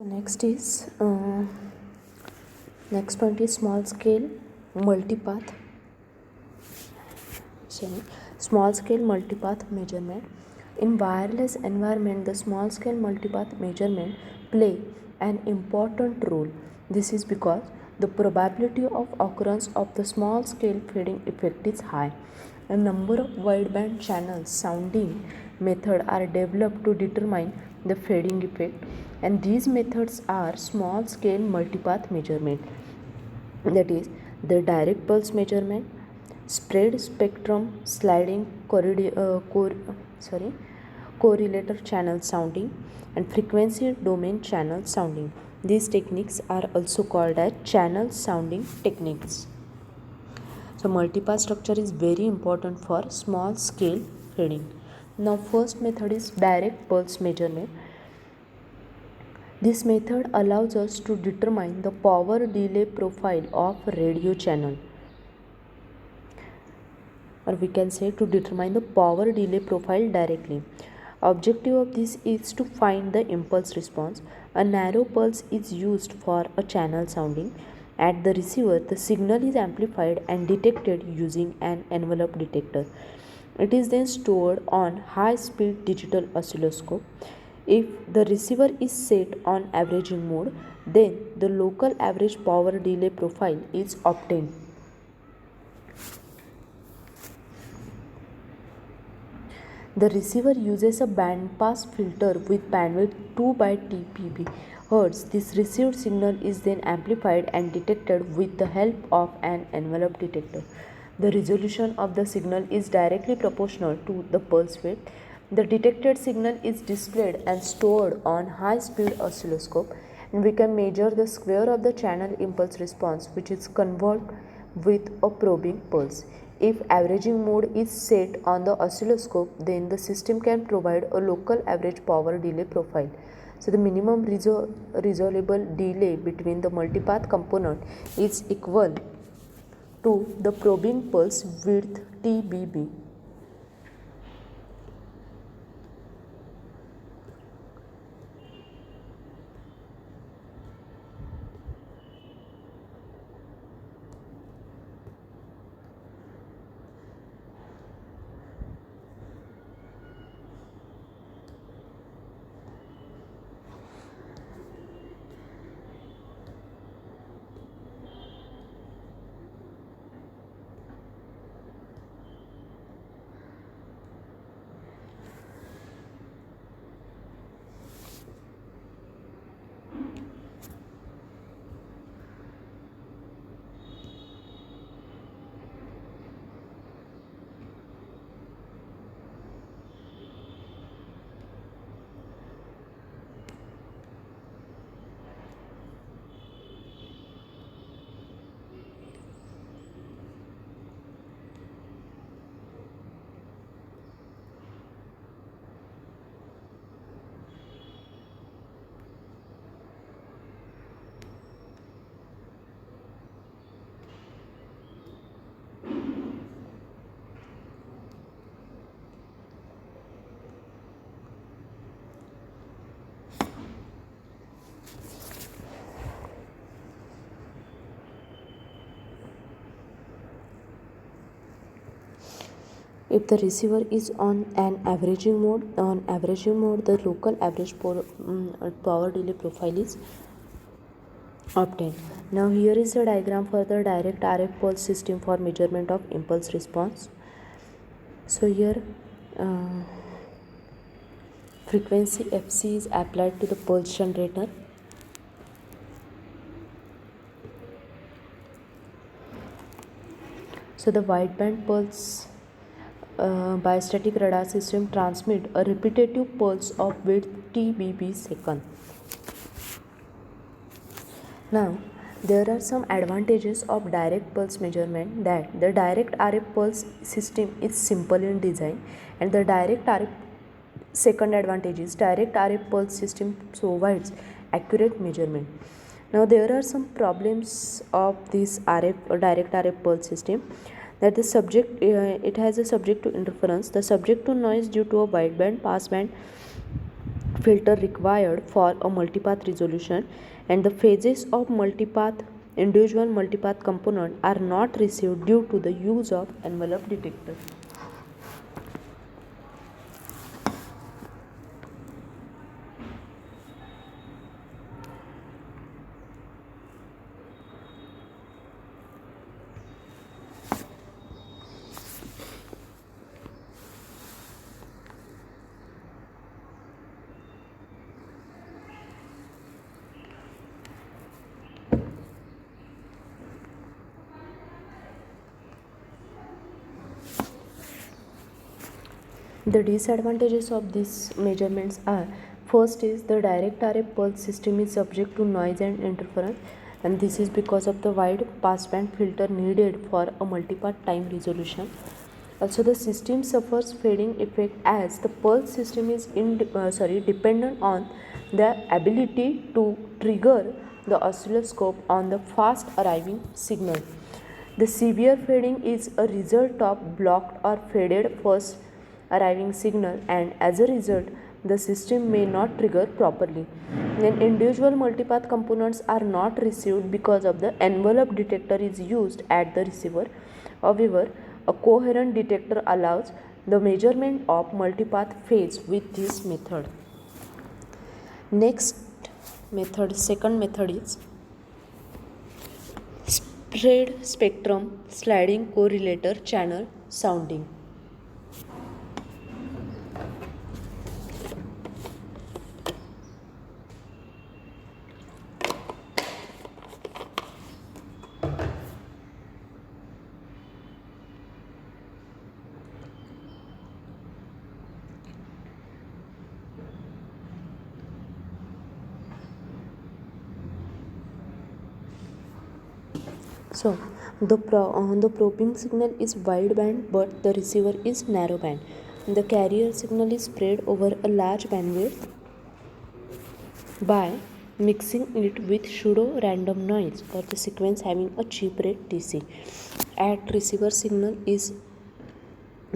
Next point is small scale multipath. Small scale multipath measurement. In wireless environment, the small scale multipath measurement play an important role. This is because the probability of occurrence of the small scale fading effect is high. A number of wideband channels sounding methods are developed to determine the fading effect, and these methods are small scale multipath measurement, that is the direct pulse measurement, spread spectrum sliding correlator channel sounding, and frequency domain channel sounding. These techniques are also called as channel sounding techniques. So multipath structure is very important for small scale fading. Now first method is direct pulse measurement. This method allows us to determine the power delay profile of radio channel, or we can say to determine the power delay profile directly. Objective of this is to find the impulse response. A narrow pulse is used for a channel sounding. At the receiver, the signal is amplified and detected using an envelope detector. It is then stored on high-speed digital oscilloscope. If the receiver is set on averaging mode, then the local average power delay profile is obtained. The receiver uses a bandpass filter with bandwidth 2 by TPB Hz. This received signal is then amplified and detected with the help of an envelope detector. The resolution of the signal is directly proportional to the pulse width. The detected signal is displayed and stored on high-speed oscilloscope, and we can measure the square of the channel impulse response, which is convolved with a probing pulse. If averaging mode is set on the oscilloscope, then the system can provide a local average power delay profile. So the minimum resolvable delay between the multipath component is equal to the probing pulse width TBB. If the receiver is on an averaging mode, the local average power delay profile is obtained. Now here is a diagram for the direct RF pulse system for measurement of impulse response. So here frequency Fc is applied to the pulse generator. So the wideband pulse biostatic radar system transmit a repetitive pulse of width TBB second. Now there are some advantages of direct pulse measurement, that the direct RF pulse system is simple in design, and the direct RF second advantage is direct RF pulse system provides accurate measurement. Now there are some problems of this RF or direct RF pulse system, that the subject it has a subject to interference, the subject to noise due to a wideband passband filter required for a multipath resolution, and the phases of individual multipath component are not received due to the use of envelope detector. The disadvantages of these measurements are: first is the direct RF pulse system is subject to noise and interference, and this is because of the wide passband filter needed for a multipath time resolution. Also, the system suffers fading effect as the pulse system is dependent on the ability to trigger the oscilloscope on the fast arriving signal. The severe fading is a result of blocked or faded first arriving signal, and as a result the system may not trigger properly. Then individual multipath components are not received because of the envelope detector is used at the receiver. However, a coherent detector allows the measurement of multipath phase with this method. Second method is spread spectrum sliding correlator channel sounding. So, the probing signal is wideband but the receiver is narrowband. The carrier signal is spread over a large bandwidth by mixing it with pseudo random noise or the sequence having a chip rate DC. At receiver signal is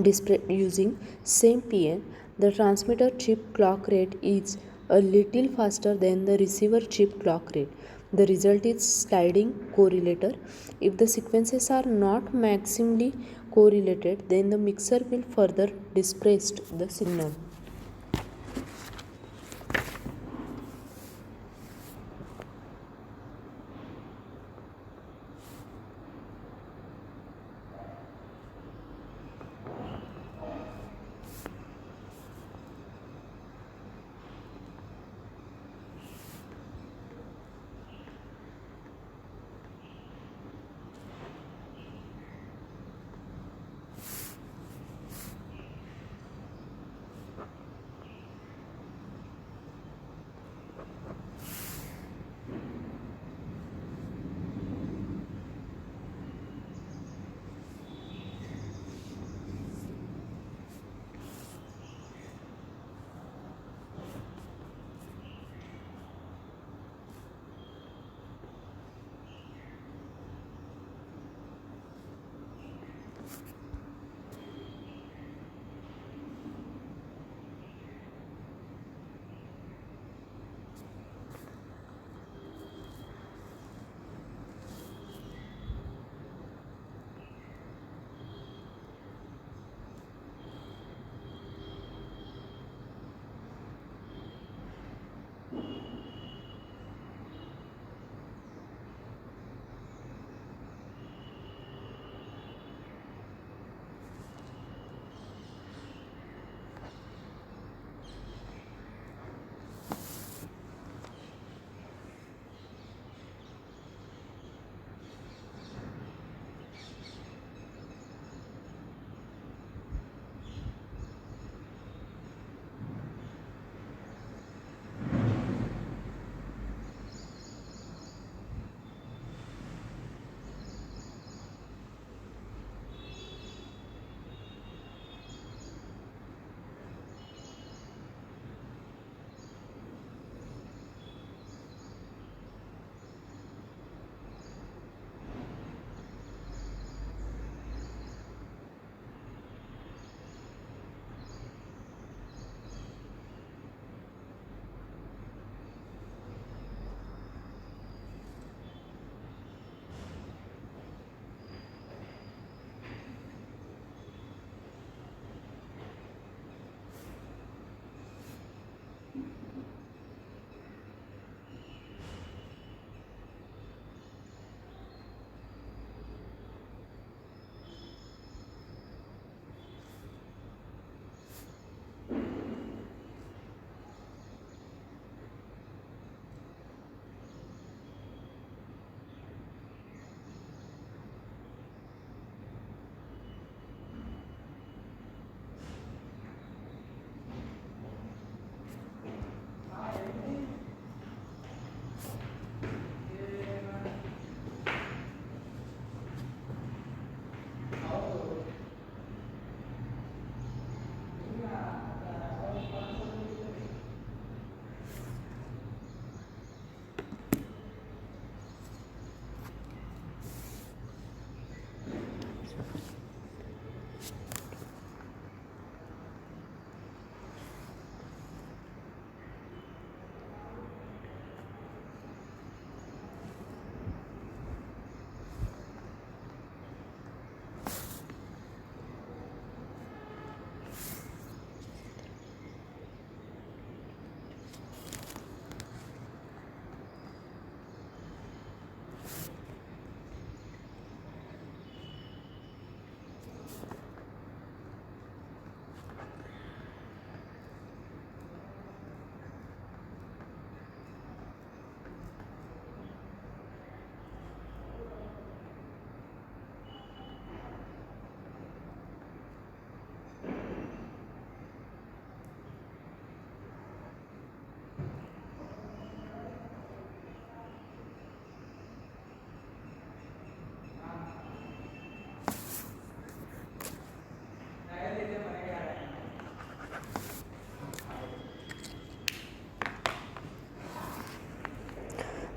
displayed using same PN. The transmitter chip clock rate is a little faster than the receiver chip clock rate. The result is sliding correlator. If the sequences are not maximally correlated, then the mixer will further disperse the signal.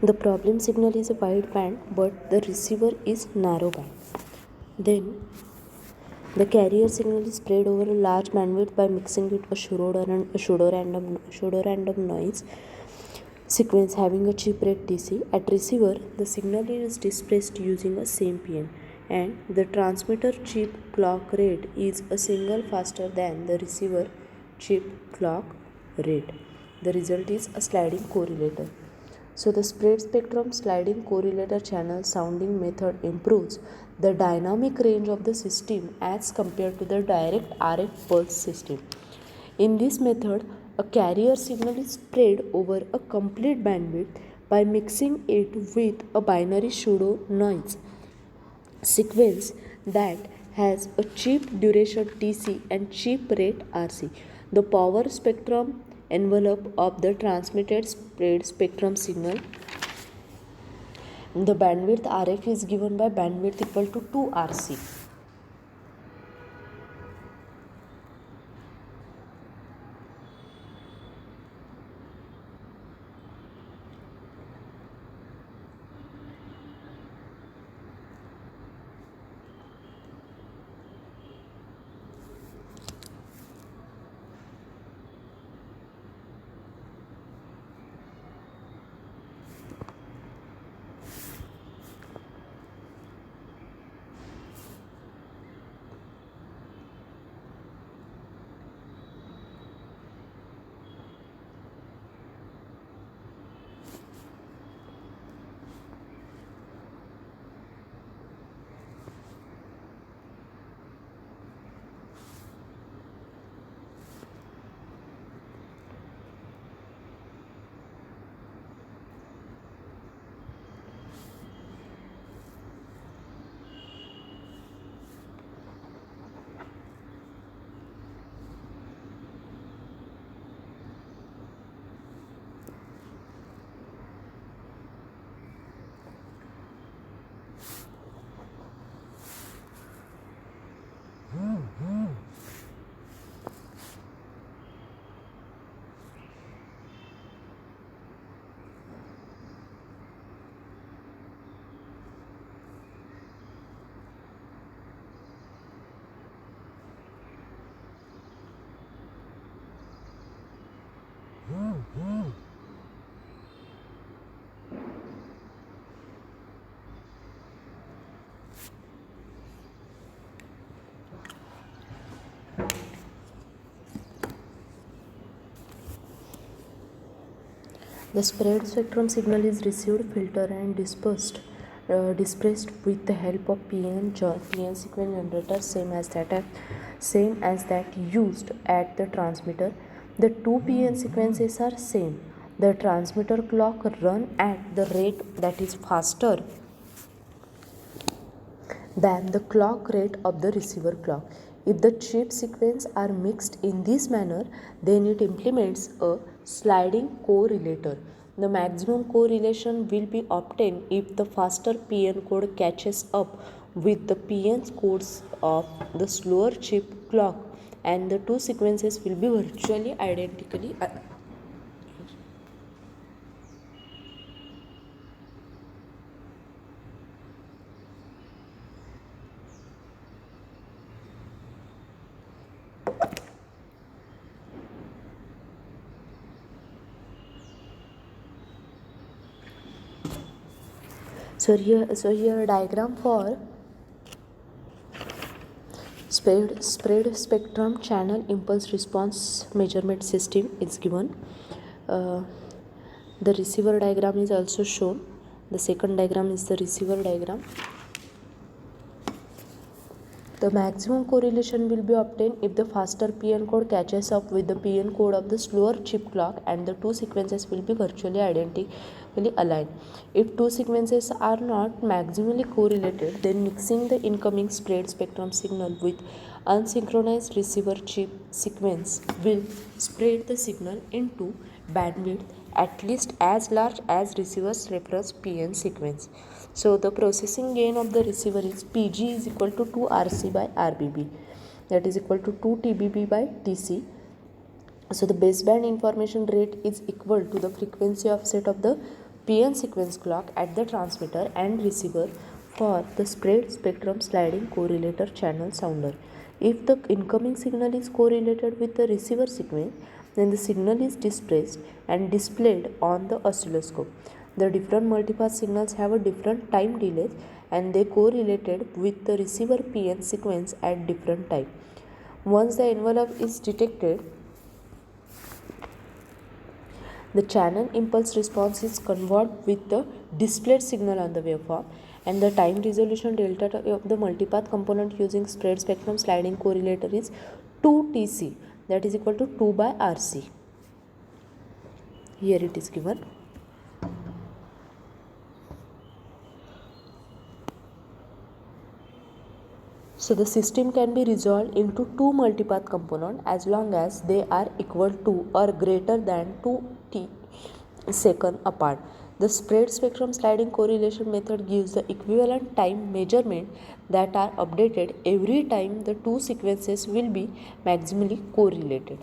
The problem signal is a wide band, but the receiver is narrow band. Then the carrier signal is spread over a large bandwidth by mixing it a pseudo-random noise sequence having a chip rate DC. At receiver, the signal is displaced using a same PN, and the transmitter chip clock rate is a single faster than the receiver chip clock rate. The result is a sliding correlator. So the spread spectrum sliding correlator channel sounding method improves the dynamic range of the system as compared to the direct RF pulse system. In this method, a carrier signal is spread over a complete bandwidth by mixing it with a binary pseudo noise sequence that has a chip duration TC and chip rate RC. The power spectrum envelope of the transmitted spread spectrum signal, the bandwidth RF is given by bandwidth equal to 2 RC. The spread spectrum signal is received, filtered, and dispersed with the help of PN sequence generator, same as that used at the transmitter. The two PN sequences are same. The transmitter clock run at the rate that is faster than the clock rate of the receiver clock. If the chip sequences are mixed in this manner, then it implements a sliding correlator. The maximum correlation will be obtained if the faster PN code catches up with the PN codes of the slower chip clock, and the two sequences will be virtually identically So here diagram for spread spectrum channel impulse response measurement system is given. The receiver diagram is also shown. The second diagram is the receiver diagram. The maximum correlation will be obtained if the faster PN code catches up with the PN code of the slower chip clock, and the two sequences will be virtually identically aligned. If two sequences are not maximally correlated, then mixing the incoming spread spectrum signal with unsynchronized receiver chip sequence will spread the signal into bandwidth at least as large as receiver's reference PN sequence. So the processing gain of the receiver is PG is equal to 2 RC by RBB, that is equal to 2 TBB by TC. So the baseband information rate is equal to the frequency offset of the PN sequence clock at the transmitter and receiver for the spread spectrum sliding correlator channel sounder. If the incoming signal is correlated with the receiver sequence, then the signal is displaced and displayed on the oscilloscope. The different multipath signals have a different time delay and they correlated with the receiver PN sequence at different time. Once the envelope is detected, the channel impulse response is converted with the displayed signal on the waveform, and the time resolution delta of the multipath component using spread spectrum sliding correlator is 2Tc, that is equal to 2 by Rc. Here it is given. So the system can be resolved into two multipath components as long as they are equal to or greater than 2t second apart. The spread spectrum sliding correlation method gives the equivalent time measurement that are updated every time the two sequences will be maximally correlated.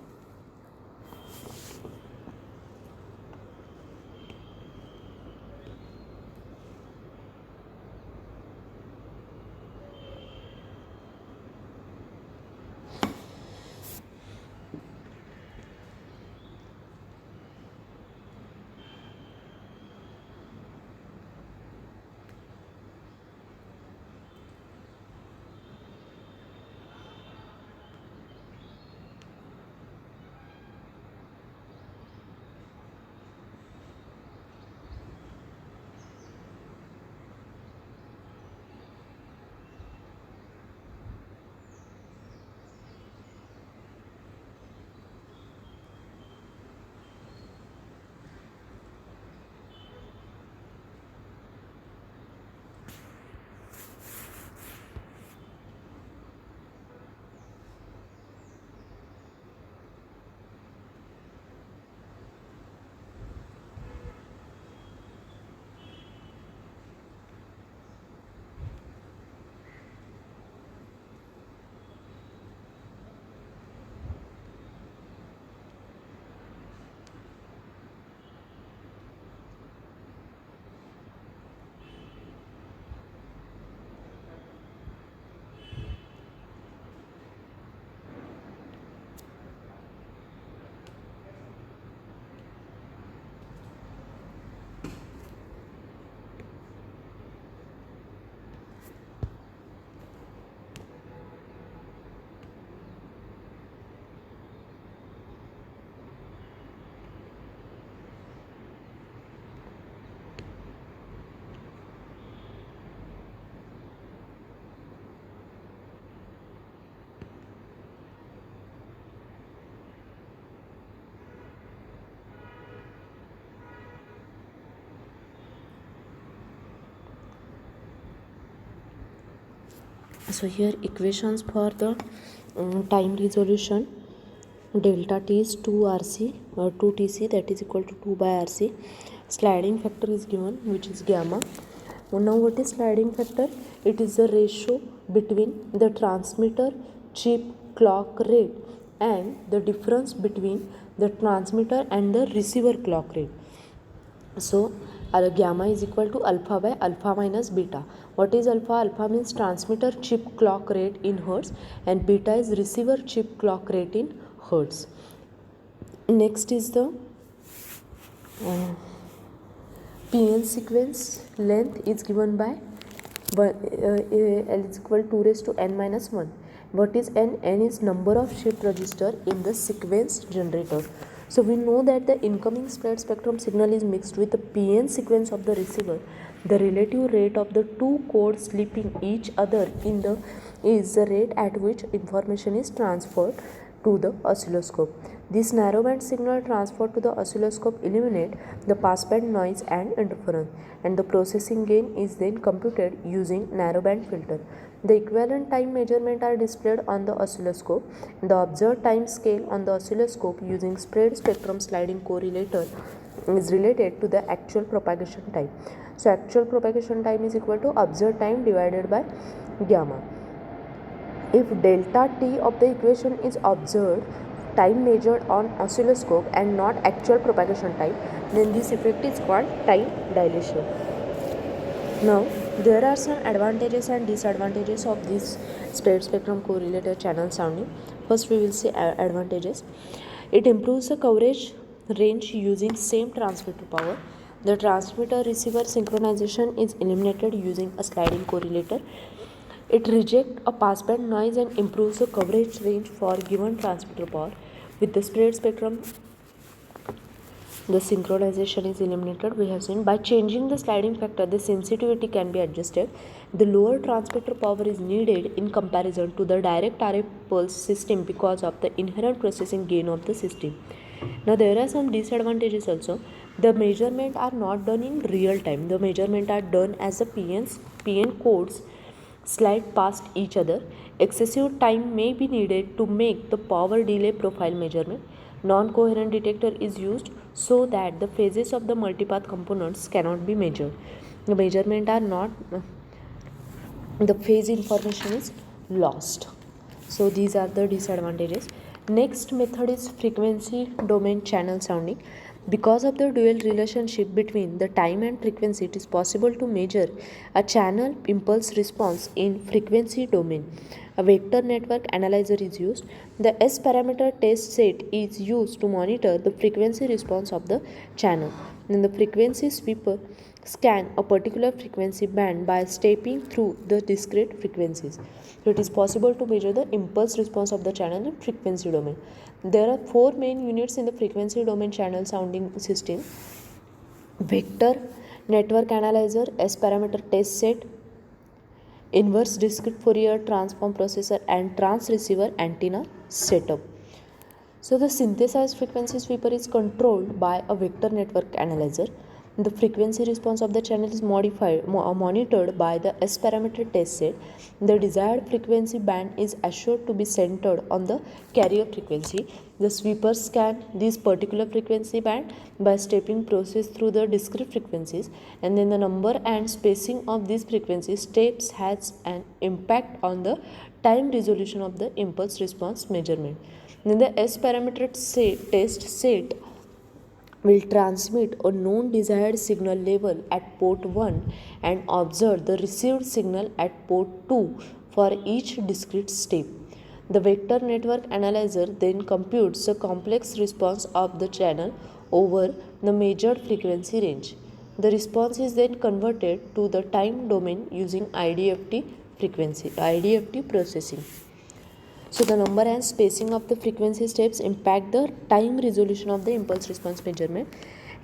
So here equations for the time resolution: delta t is 2 rc or 2tc, that is equal to 2 by rc. Sliding factor is given, which is gamma. Now what is sliding factor? It is the ratio between the transmitter chip clock rate and the difference between the transmitter and the receiver clock rate. So gamma is equal to alpha by alpha minus beta. What is alpha? Alpha means transmitter chip clock rate in hertz and beta is receiver chip clock rate in hertz. Next is the PN sequence length is given by L is equal to 2 raised to n minus 1. What is n? N is number of shift register in the sequence generator. So we know that the incoming spread spectrum signal is mixed with the PN sequence of the receiver. The relative rate of the two codes sleeping each other in the is the rate at which information is transferred to the oscilloscope. This narrowband signal transferred to the oscilloscope eliminate the passband noise and interference, and the processing gain is then computed using narrowband filter. The equivalent time measurement are displayed on the oscilloscope. The observed time scale on the oscilloscope using spread spectrum sliding correlator is related to the actual propagation time. So actual propagation time is equal to observed time divided by gamma. If delta t of the equation is observed time measured on oscilloscope and not actual propagation time, then this effect is called time dilation. Now, there are some advantages and disadvantages of this spread spectrum correlated channel sounding. First, we will see advantages. It improves the coverage range using same transmitter power. The transmitter receiver synchronization is eliminated using a sliding correlator. It rejects a passband noise and improves the coverage range for given transmitter power. With the spread spectrum, the synchronization is eliminated. We have seen by changing the sliding factor, the sensitivity can be adjusted. The lower transmitter power is needed in comparison to the direct RF pulse system because of the inherent processing gain of the system. Now there are some disadvantages also. The measurements are not done in real time. The measurements are done as the PN codes slide past each other. Excessive time may be needed to make the power delay profile measurement. Non-coherent detector is used so that the phases of the multipath components cannot be measured. The measurement are not, the phase information is lost. So these are the disadvantages. Next method is frequency domain channel sounding. Because of the dual relationship between the time and frequency, it is possible to measure a channel impulse response in frequency domain. A vector network analyzer is used. The S parameter test set is used to monitor the frequency response of the channel. Then the frequency sweeper scan a particular frequency band by stepping through the discrete frequencies. So it is possible to measure the impulse response of the channel in frequency domain. There are 4 main units in the frequency domain channel sounding system: vector network analyzer, S parameter test set, inverse discrete Fourier transform processor, and transceiver antenna setup. So the synthesized frequency sweeper is controlled by a vector network analyzer. The frequency response of the channel is monitored by the S parameter test set. The desired frequency band is assured to be centered on the carrier frequency. The sweeper scan this particular frequency band by stepping process through the discrete frequencies, and then the number and spacing of these frequency steps has an impact on the time resolution of the impulse response measurement. Then the S parameter test set will transmit a known desired signal level at port 1 and observe the received signal at port 2 for each discrete step. The vector network analyzer then computes the complex response of the channel over the measured frequency range. The response is then converted to the time domain using IDFT processing. So the number and spacing of the frequency steps impact the time resolution of the impulse response measurement,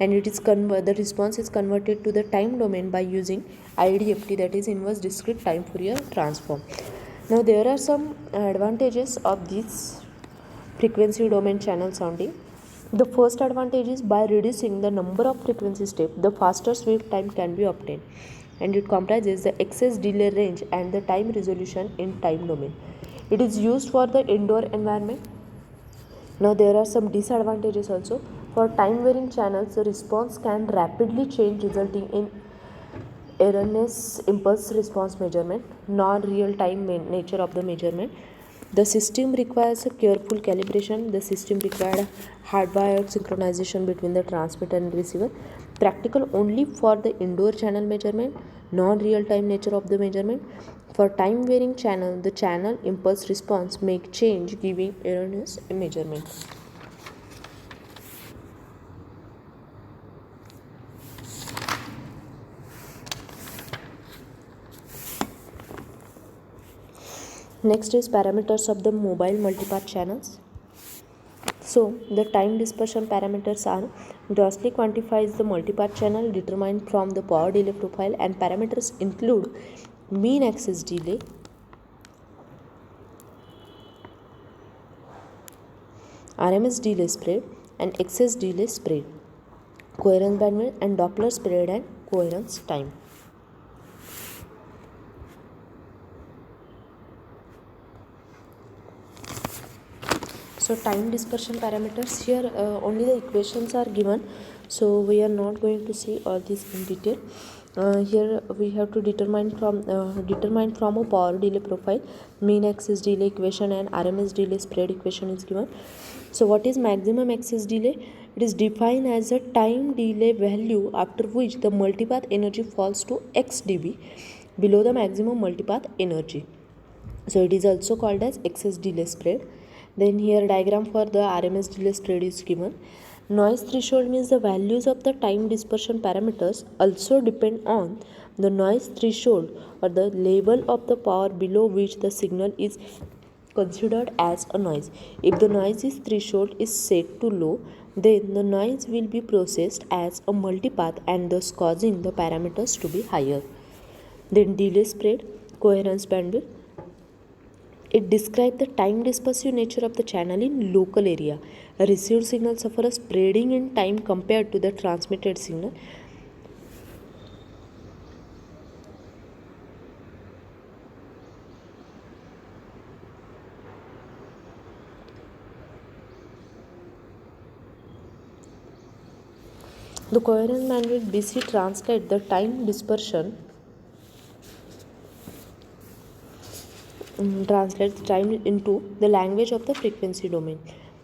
and the response is converted to the time domain by using IDFT, that is inverse discrete time Fourier transform. Now there are some advantages of this frequency domain channel sounding. The first advantage is by reducing the number of frequency steps, the faster sweep time can be obtained, and it comprises the excess delay range and the time resolution in time domain. It is used for the indoor environment. Now there are some disadvantages also. For time varying channels, the response can rapidly change, resulting in erroneous impulse response measurement, non-real time nature of the measurement. The system requires a careful calibration. The system required hardwired synchronization between the transmitter and receiver, practical only for the indoor channel measurement, non-real time nature of the measurement. For time varying channel, the channel impulse response may change, giving erroneous measurement. Next is parameters of the mobile multipath channels. So the time dispersion parameters are: grossly quantifies the multipath channel determined from the power delay profile, and parameters include mean axis delay, RMS delay spread, and excess delay spread, coherence bandwidth, and Doppler spread and coherence time. So time dispersion parameters, here only the equations are given, so we are not going to see all this in detail. Here we have to determine from a power delay profile, mean axis delay equation and RMS delay spread equation is given. So what is maximum access delay? It is defined as a time delay value after which the multipath energy falls to x dB below the maximum multipath energy. So it is also called as excess delay spread. Then here diagram for the RMS delay spread is given. Noise threshold means the values of the time dispersion parameters also depend on the noise threshold or the level of the power below which the signal is considered as a noise. If the noise threshold is set to low, then the noise will be processed as a multipath and thus causing the parameters to be higher. Then delay spread, coherence bandwidth. It describes the time dispersive nature of the channel in local area. A received signal suffers a spreading in time compared to the transmitted signal. The coherence bandwidth BC translates the time dispersion translates time into the language of the frequency domain.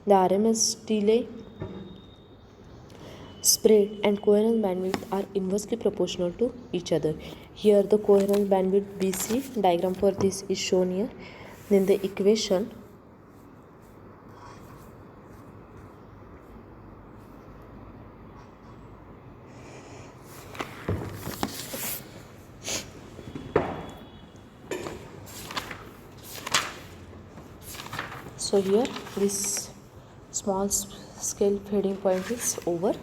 The RMS delay spread and coherence bandwidth are inversely proportional to each other. Here the coherence bandwidth BC diagram for this is shown here. Then the equation so here this small scale fading point is over.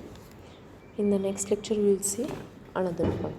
In the next lecture we will see another point.